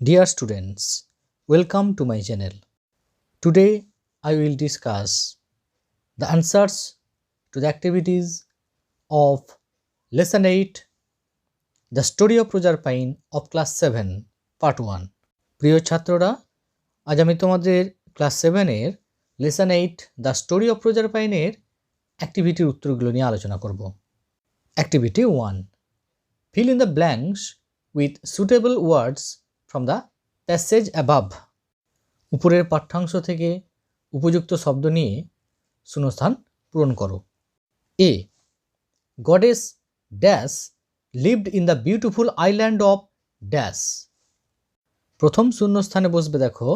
Dear students, welcome to my channel. Today I will discuss the answers to the activities of Lesson 8, The Story of Projarpine of Class 7, Part 1. প্রিয় ছাত্ররা, আজ আমি তোমাদের class 7-এর Lesson 8, The Story of Projarpine-এর অ্যাক্টিভিটির উত্তরগুলো নিয়ে আলোচনা করব। Activity 1. Fill in the blanks with suitable words from the passage above. উপরের পাঠ্যাংশ থেকে উপযুক্ত শব্দ নিয়ে শূন্যস্থান পূরণ করো। A. Goddess Dash lived in the beautiful island of Dash. প্রথম শূন্যস্থানে বসবে দেখো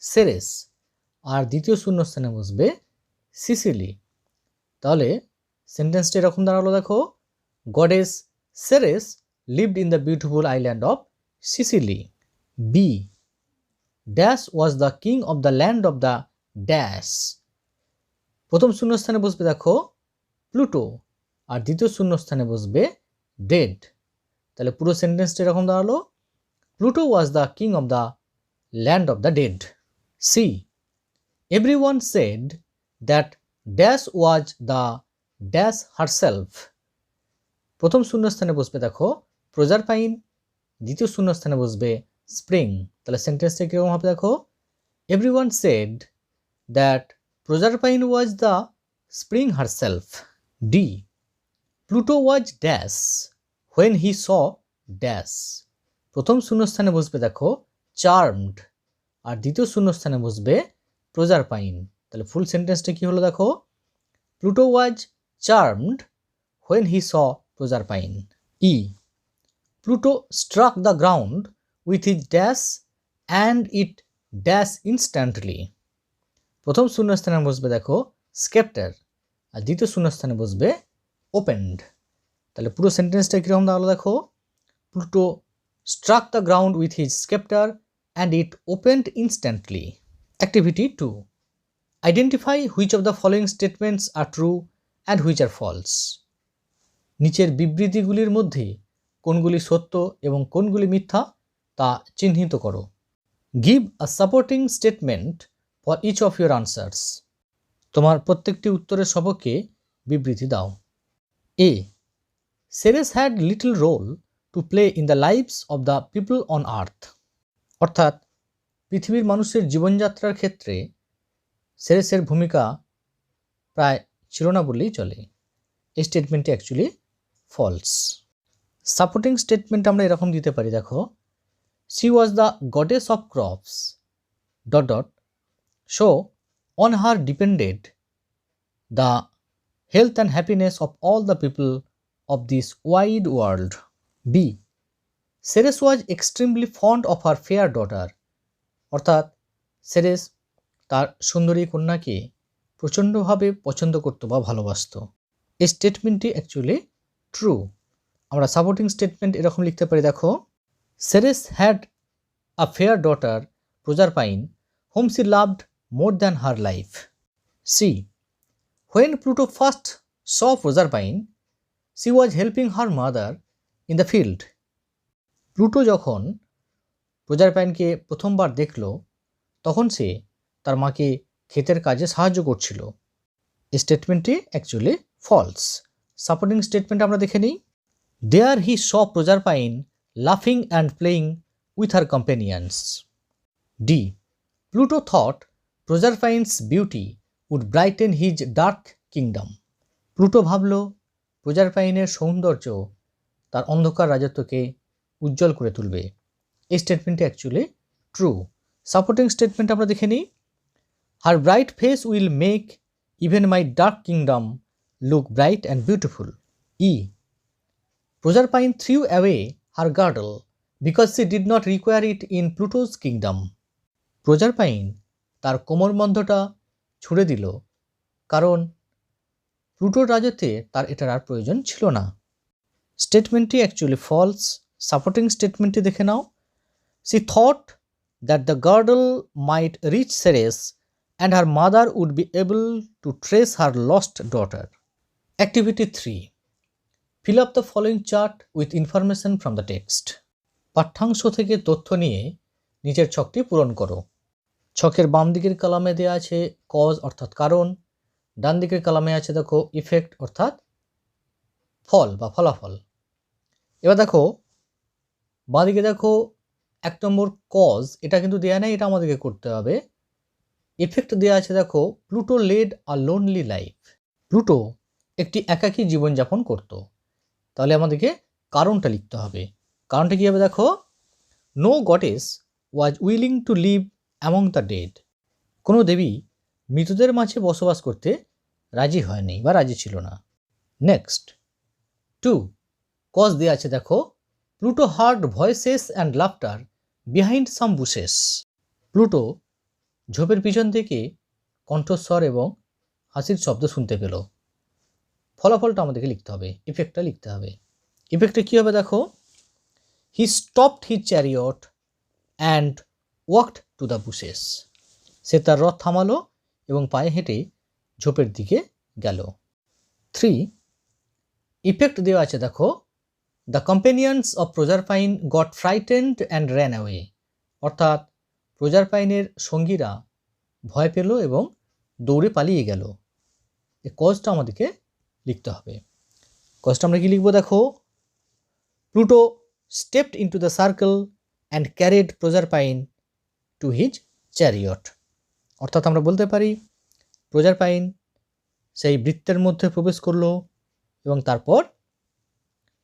সেরেস, আর দ্বিতীয় শূন্যস্থানে বসবে সিসিলি। তাহলে সেন্টেন্সটা এরকম দাঁড়ালো দেখো, goddess Ceres lived in the beautiful island of Sicily. B. Dash was the king of the land of the Dash. প্রথম শূন্যস্থানে বসবে দেখো প্লুটো, আর দ্বিতীয় শূন্যস্থানে বসবে ডেড। তাহলে পুরো সেন্টেন্সটা এরকম দাঁড়ালো, Pluto was the king of the land of the dead. C. Everyone said that dash was the dash herself. প্রথম শূন্যস্থানে বসবে দেখো প্রজারপাইন, দ্বিতীয় শূন্যস্থানে বসবে স্প্রিং। তাহলে সেন্টেন্সটা কীরকম হবে দেখো, everyone said that Proserpine was the spring herself. D. Pluto was dash when he saw dash. প্রথম শূন্যস্থানে বসবে দেখো চার্মড, আর দ্বিতীয় শূন্যস্থানে বসবে প্রজারপাইন। তাহলে ফুল সেন্টেন্সটা কী হলো দেখো, Pluto was charmed when he saw Proserpine. E. Pluto struck the ground with his dash and it dash instantly. প্রথম শূন্যস্থানে বসবে দেখো স্কেপ্টার, আর দ্বিতীয় শূন্যস্থানে বসবে ওপেন্ড। তাহলে পুরো সেন্টেন্সটা কীরকম দাঁড়ালো দেখো, Pluto struck the ground with his sceptre and it opened instantly. Activity 2. Identify which of the following statements are true and which are false. নিচের বিবৃতিগুলির মধ্যে কোনগুলি সত্য এবং কোনগুলি মিথ্যা তা চিহ্নিত করো। Give a supporting statement for each of your answers. তোমার প্রত্যেকটি উত্তরের সপক্ষে বিবৃতি দাও। A. Ceres had little role to play in the lives of the people on earth. অর্থাৎ পৃথিবীর মানুষের জীবনযাত্রার ক্ষেত্রে সেরেসের ভূমিকা প্রায় ছিল না বললেই চলে। এই স্টেটমেন্টটি অ্যাকচুয়ালি ফলস। সাপোর্টিং স্টেটমেন্ট আমরা এরকম দিতে পারি দেখো, she was the goddess of crops ... so on her depended the health and happiness of all the people of this wide world. B. Ceres was extremely fond of her fair daughter. অর্থাৎ Ceres তার সুন্দরী কন্যাকে প্রচণ্ডভাবে পছন্দ করত বা ভালোবাসত। এই স্টেটমেন্টটি অ্যাকচুয়ালি ট্রু। আমরা সাপোর্টিং স্টেটমেন্ট এরকম লিখতে পারি দেখো, Ceres had a fair daughter, Proserpine, whom she loved more than her life. C. When Pluto first saw Proserpine, she was helping her mother in the field. Pluto যখন প্রজারপাইনকে প্রথমবার দেখল তখন সে তার মাকে ক্ষেতের কাজে সাহায্য করছিল। এই স্টেটমেন্টটি অ্যাকচুয়ালি ফলস। সাপোর্টিং স্টেটমেন্ট আমরা দেখে নিই। There he saw Proserpine laughing and playing with her companions. D. Pluto thought Proserpine's beauty would brighten his dark kingdom. Pluto ভাবল প্রজারপাইনের সৌন্দর্য তার অন্ধকার রাজত্বকে উজ্জ্বল করে তুলবে। এই স্টেটমেন্টটি অ্যাকচুয়ালি ট্রু। সাপোর্টিং স্টেটমেন্ট আমরা দেখে নিই। Her bright face will make even my dark kingdom look bright and beautiful. E. Proserpine threw away her girdle because she did not require it in Pluto's kingdom. প্রজারপাইন তার কোমরবন্ধটা ছুঁড়ে দিল কারণ প্লুটোর রাজত্বে তার এটার আর প্রয়োজন ছিল না। স্টেটমেন্টটি অ্যাকচুয়ালি ফলস। সাপোর্টিং স্টেটমেন্টটি দেখে নাও। She thought that the girdle might reach Ceres and her mother would be able to trace her lost daughter. Activity 3. Fill up the following chart with information from the text. পাঠ্যাংশ থেকে তথ্য নিয়ে নিচের ছকটি পূরণ করো। ছকের বাম দিকের কলামে দেওয়া আছে কজ অর্থাৎ কারণ, ডান দিকের কলামে আছে দেখো ইফেক্ট অর্থাৎ ফল বা ফলাফল। এবার দেখো বাঁ দিকে দেখো 1 নম্বর কজ, এটা কিন্তু দেওয়া নেই, এটা আমাদেরকে করতে হবে। ইফেক্ট দেওয়া আছে দেখো প্লুটো লেড আ লোনলি লাইফ, প্লুটো একটি একাকী জীবনযাপন করত। তাহলে আমাদেরকে কারণটা লিখতে হবে। কারণটা কী হবে দেখো, no goddess was willing to live among the dead, কোনো দেবী মৃতদের মাঝে বসবাস করতে রাজি হয়নি বা রাজি ছিল না। নেক্সট 2 কজ দেওয়া আছে দেখো Pluto hard voices and laughter behind some bushes, Pluto ঝোপের পিছন থেকে কণ্ঠস্বর এবং হাসির শব্দ শুনতে পেল। ফলাফলটা আমাদেরকে লিখতে হবে, ইফেক্টটা লিখতে হবে। ইফেক্টে কী হবে দেখো, he stopped his chariot and walked to the bushes, সে তার রথ থামালো এবং পায়ে হেঁটে ঝোপের দিকে গেল। 3 ইফেক্ট দেওয়া আছে দেখো the companions of Proserpine got frightened and ran away, অর্থাৎ প্রজারপাইনের সঙ্গীরা ভয় পেল এবং দৌড়ে পালিয়ে গেল। এই কজটা আমাদেরকে লিখতে হবে। কজটা আমরা কি লিখব দেখো, Pluto stepped into the circle and carried Proserpine to his chariot, অর্থাৎ আমরা বলতে পারি প্রজারপাইন সেই বৃত্তের মধ্যে প্রবেশ করলো এবং তারপর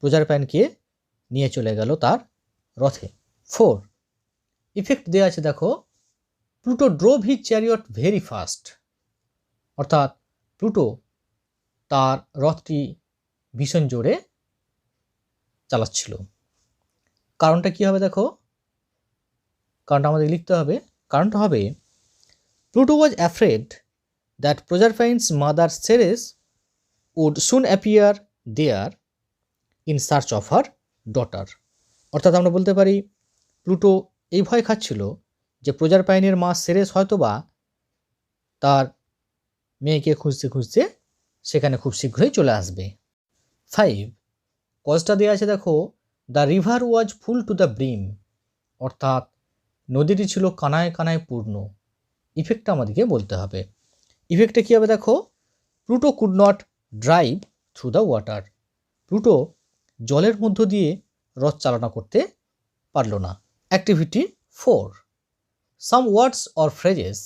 প্রজারপাইনকে নিয়ে চলে গেল তার রথে। 4 ইফেক্ট দেওয়া আছে দেখো Pluto drove his chariot very fast, অর্থাৎ প্লুটো তার রথটি ভীষণ জোরে চালাচ্ছিল। কারণটা কি হবে দেখো, কারণটা আমাদের লিখতে হবে। কারণটা হবে Pluto was afraid that Proserpine's mother Ceres would soon appear there in search of her daughter, অর্থাৎ আমরা বলতে পারি প্লুটো এই ভয় খাচ্ছিল যে প্রজারপাইনের মা সেরেস হয়তোবা তার মেয়েকে খুঁজতে খুঁজতে সেখানে খুব শীঘ্রই চলে আসবে। 5 কজটা দেওয়া আছে দেখো the river was full to the brim, অর্থাৎ নদীটি ছিল কানায় কানায় পূর্ণ। ইফেক্টটা আমাদেরকে বলতে হবে। ইফেক্টে কী হবে দেখো, Pluto could not drive through the water, Pluto জলের মধ্য দিয়ে রথ চালনা করতে পারল না। Activity 4 some words or phrases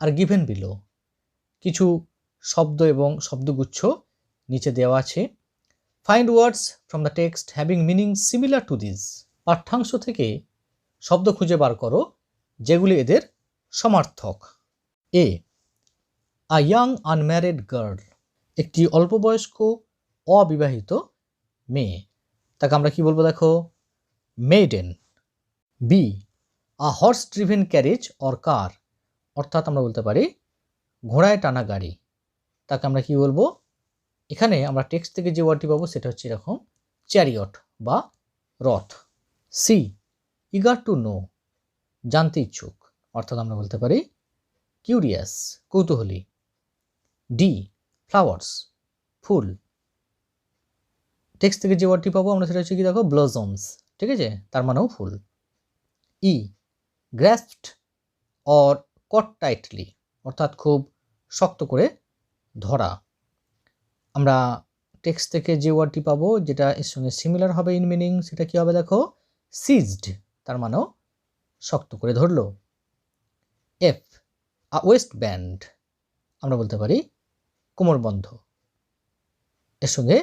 are given below, কিছু শব্দ এবং শব্দগুচ্ছ নিচে দেওয়া আছে। Find words from the text having meaning similar to this, পাঠ্যাংশ থেকে শব্দ খুঁজে বার করো যেগুলি এদের সমার্থক। A a young unmarried girl, একটি অল্পবয়স্ক অবিবাহিত মেয়ে, তাকে আমরা কি বলবো দেখো maiden. B a horse driven carriage or car, অর্থাৎ আমরা বলতে পারি ঘোড়ায় টানা গাড়ি, তাকে আমরা কি বলবো, এখানে আমরা টেক্সট থেকে যে ওয়ার্ডটি পাবো সেটা হচ্ছে এরকম চ্যারিয়ট বা রথ। সি ইগার টু নো, জানতে ইচ্ছুক, অর্থাৎ আমরা বলতে পারি কিউরিয়াস কৌতূহলী। ডি ফ্লাওয়ার্স ফুল, টেক্সট থেকে যে ওয়ার্ডটি পাবো আমরা সেটা হচ্ছে কি দেখো ব্লজমস, ঠিক আছে, তার মানেও ফুল। ই গ্রাস্পড অর কট টাইটলি, অর্থাৎ খুব শক্ত করে ধরা। আমরা টেক্সট থেকে যে ওয়ার্ডটি পাবো যেটা এর সঙ্গে সিমিলার হবে ইন মিনিং, সেটা কি হবে দেখো সিজড, তার মানেও শক্ত করে ধরলো। এফ আ ওয়েস্ট ব্যান্ড, আমরা বলতে পারি কোমরবন্ধ। এর সঙ্গে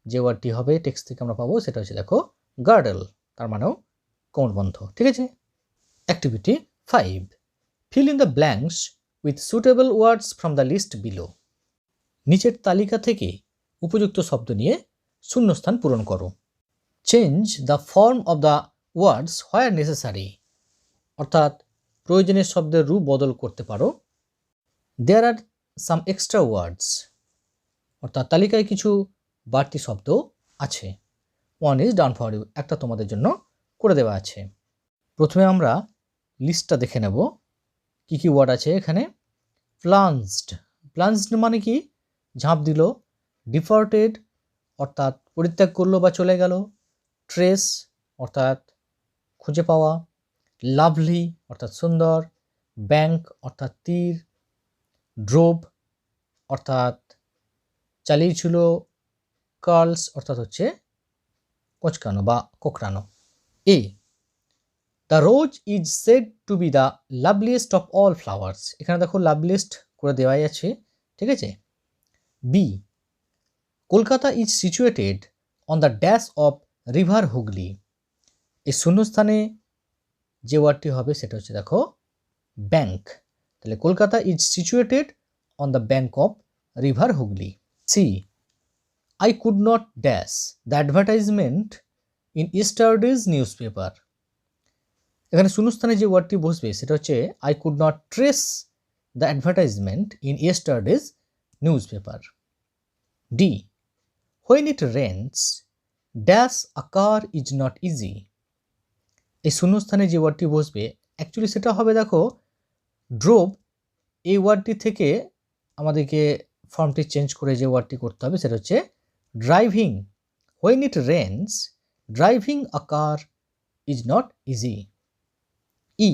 যে ওয়ার্ডটি হবে টেক্সট থেকে আমরা পাবো সেটা হচ্ছে দেখো গার্ডেল, তার মানেও কোমরবন্ধ, ঠিক আছে। Activity 5 fill in the blanks with suitable words from the list below, নিচের তালিকা থেকে উপযুক্ত শব্দ নিয়ে শূন্যস্থান পূরণ করো। Change the form of the words where necessary, অর্থাৎ প্রয়োজনীয় শব্দের রূপ বদল করতে পারো। দেয়ার আর সাম এক্সট্রা ওয়ার্ডস, অর্থাৎ তালিকায় কিছু বাড়তি শব্দ আছে। One is done for you, একটা তোমাদের জন্য করে দেওয়া আছে। প্রথমে আমরা লিস্টটা দেখে নেব কি কি ওয়ার্ড আছে এখানে। প্লাঞ্জড, প্লাঞ্জড মানে কি ঝাঁপ দিল। ডিফার্টেড অর্থাৎ পরিত্যাগ করলো বা চলে গেল। ট্রেস অর্থাৎ খুঁজে পাওয়া। লাভলি অর্থাৎ সুন্দর, ব্যাংক অর্থাৎ তীর, ড্রোভ অর্থাৎ চালিয়েছিল, কার্লস অর্থাৎ হচ্ছে কোঁচকানো বা কোঁকড়ানো। A, the rose is said to be the loveliest of all flowers, এখানে দেখো লাভলিয়েস্ট করে দেওয়াই আছে, ঠিক আছে। B, Kolkata is situated on the dash of river Hooghly, এই শূন্যস্থানে যে ওয়ার্ডটি হবে সেটা হচ্ছে দেখো ব্যাংক, তাহলে Kolkata is situated on the bank of river Hooghly. C, I could not dash the advertisement in yesterday's newspaper, এখানে শূন্যস্থানে যে ওয়ার্ডটি বসবে সেটা হচ্ছে I could not trace the advertisement in yesterday's newspaper. D, when it rains dash a car is not easy, এই শূন্যস্থানে যে ওয়ার্ডটি বসবে অ্যাকচুয়ালি সেটা হবে দেখো ড্রোভ, এই ওয়ার্ডটি থেকে আমাদেরকে ফর্মটি চেঞ্জ করে যে ওয়ার্ডটি করতে হবে সেটা হচ্ছে driving, when it rains driving a car is not easy. E,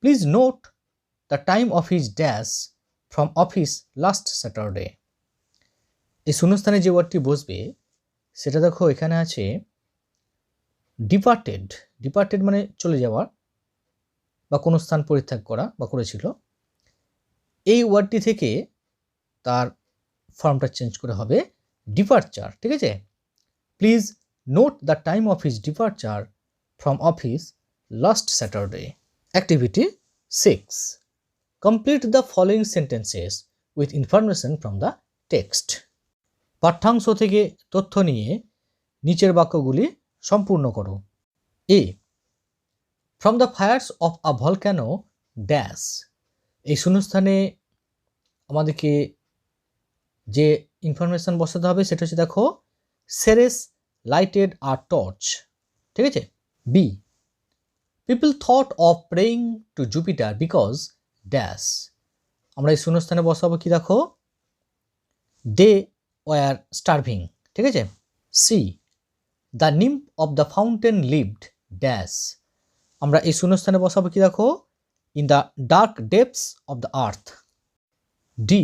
please note the time of his dash from office last Saturday, এই শূন্যস্থানে যে ওয়ার্ডটি বসবে সেটা দেখো এখানে আছে ডিপার্টেড, ডিপার্টেড মানে চলে যাওয়ার বা কোনো স্থান পরিত্যাগ করা বা করেছিল, এই ওয়ার্ডটি থেকে তার ফর্মটা চেঞ্জ করে হবে ডিপারচার, ঠিক আছে। Please note the time of his departure from office last Saturday. Activity 6, complete the following sentences with information from the text, পাঠ্যাংশ থেকে তথ্য নিয়ে নিচের বাক্যগুলি সম্পূর্ণ করো। A, from the fires of a volcano dash, এই শূন্যস্থানে আমাদেরকে যে ইনফরমেশন বসাতে হবে সেটা হচ্ছে দেখো সেরেস লাইটেড আর টর্চ, ঠিক আছে। B, people thought of praying to Jupiter because dash, আমরা এই শূন্যস্থানে বসাবো কি দেখো দে ওয়ার স্টারভিং, ঠিক আছে। C, the nymph of the fountain lived dash, আমরা এই শূন্যস্থানে বসাবো কি দেখো in the dark depths of the earth. D,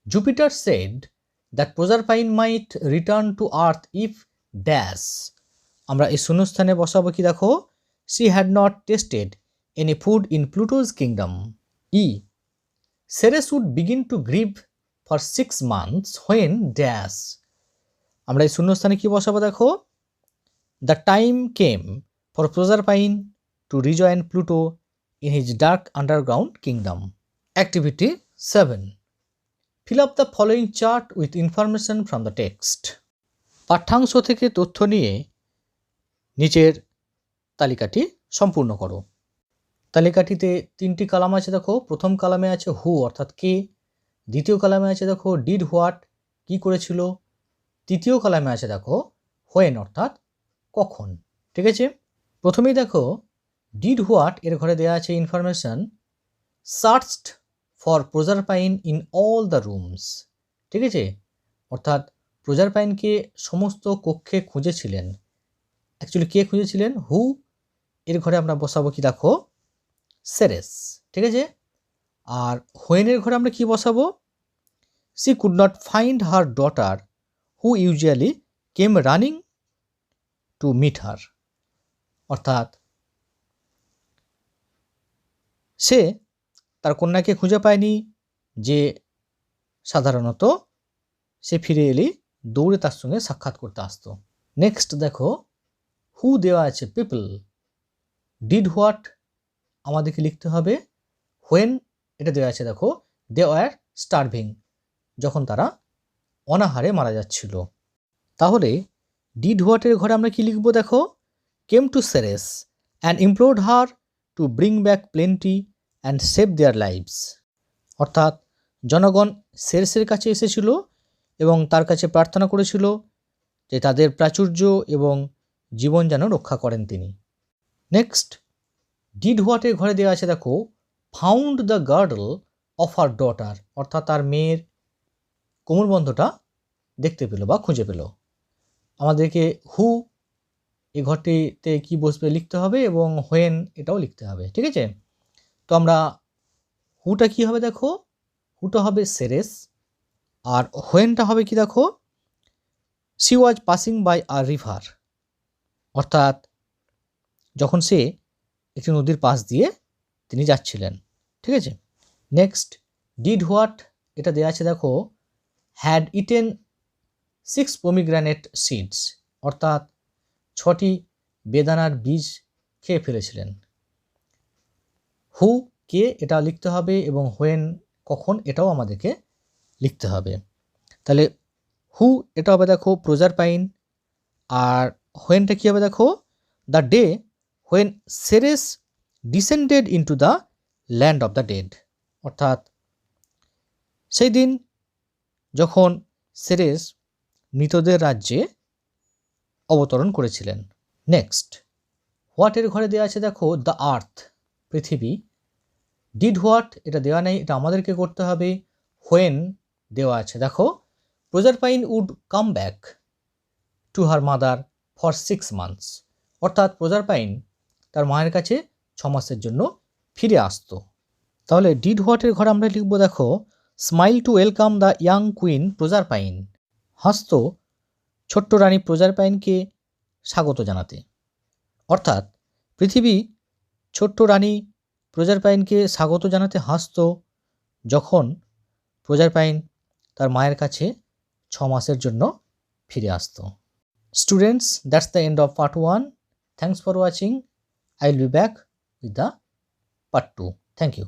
Jupiter said that Proserpine might return to Earth if dash, আমরা এই শূন্যস্থানে বসাবো কি দেখো she had not tasted any food in Pluto's kingdom. E, Ceres would begin to grieve for 6 months when dash, আমরা এই শূন্যস্থানে কি বসাবো দেখো the time came for Proserpine to rejoin Pluto in his dark underground kingdom. Activity 7, fill up the following chart with information from the text, পাঠ্যাংশ থেকে তথ্য নিয়ে নিচের তালিকাটি সম্পূর্ণ করো। তালিকাটিতে 3টি কলাম আছে দেখো, প্রথম কলামে আছে হু অর্থাৎ কে, দ্বিতীয় কলামে আছে দেখো ডিড হোয়াট কি করেছিল, তৃতীয় কলামে আছে দেখো হোয়েন অর্থাৎ কখন, ঠিক আছে। প্রথমেই দেখো ডিড হোয়াট এর ঘরে দেওয়া আছে information searched for Proserpine in all the rooms, ঠিক আছে, অর্থাৎ প্রজারপাইনকে সমস্ত কক্ষে খুঁজেছিলেন। অ্যাকচুয়ালি কে খুঁজেছিলেন হু, এর ঘরে আমরা বসাবো কি দেখো সেরেস, ঠিক আছে। আর হোয়েনের ঘরে আমরা কি বসাবো she could not find her daughter who usually came running to meet her, অর্থাৎ সে তার কন্যাকে খুঁজে পায়নি যে সাধারণত সে ফিরে এলেই দৌড়ে তার সঙ্গে সাক্ষাৎ করতে আসতো। নেক্সট দেখো হু দেওয়া আছে পিপল, ডিড হোয়াট আমাদেরকে লিখতে হবে হোয়েন, এটা দেওয়া আছে দেখো দে ওয়ার স্টারভিং, যখন তারা অনাহারে মারা যাচ্ছিল। তাহলে ডিড হোয়াটের ঘরে আমরা কি লিখবো দেখো came to Ceres and implored her to bring back plenty and save their lives, অর্থাৎ জনগণ সেরেসের কাছে এসেছিল এবং তার কাছে প্রার্থনা করেছিল যে তাদের প্রাচুর্য এবং জীবন যেন রক্ষা করেন তিনি। নেক্সট ডিড হোয়াটের ঘরে দেওয়া আছে দেখো found the girdle of her daughter, অর্থাৎ তার মেয়ের কোমরবন্ধটা দেখতে পেল বা খুঁজে পেল। আমাদেরকে হু এই ঘরটিতে কি বসবে লিখতে হবে এবং হোয়েন এটাও লিখতে হবে, ঠিক আছে। তো আমরা হুটা কি হবে দেখো, হুটা হবে সেরেস, আর হোয়েনটা হবে কি দেখো, she was passing by a river, অর্থাৎ যখন সে একটি নদীর পাশ দিয়ে তিনি যাচ্ছিলেন, ঠিক আছে। নেক্সট ডিড হোয়াট, এটা দেওয়া আছে দেখো, হ্যাড ইটেন 6 পমিগ্রানেট সিডস, অর্থাৎ 6টি বেদানার বীজ খেয়ে ফেলেছিলেন। হু কে এটা লিখতে হবে এবং হোয়েন কখন এটাও আমাদেরকে লিখতে হবে। তাহলে হু এটা হবে দেখো প্রজারপাইন, আর হোয়েনটা কী হবে দেখো, the day when Ceres descended into the land of the dead, অর্থাৎ সেই দিন যখন সেরেস মৃতদের রাজ্যে অবতরণ করেছিলেন। নেক্সট হোয়াটের ঘরে দেওয়া আছে দেখো দ্য আর্থ, পৃথিবী। ডিড হোয়াট এটা দেওয়া নেই, এটা আমাদেরকে করতে হবে। হোয়েন দেওয়া আছে দেখো, Proserpine would come back to her mother for 6 months, অর্থাৎ প্রজারপাইন তার মায়ের কাছে 6 মাসের জন্য ফিরে আসতো। তাহলে ডিড হোয়াটের ঘরে আমরা লিখব দেখো, smile to welcome the young queen Proserpine, হাসতো ছোট্ট রানী প্রজারপাইনকে স্বাগত জানাতে, অর্থাৎ পৃথিবী ছোট্ট রানী প্রজারপাইনকে স্বাগত জানাতে হাসতো যখন প্রজারপাইন তার মায়ের কাছে 6 মাসের জন্য ফিরে আসতো। Students, that's the end of part 1. Thanks for watching. I will be back with the part 2. Thank you.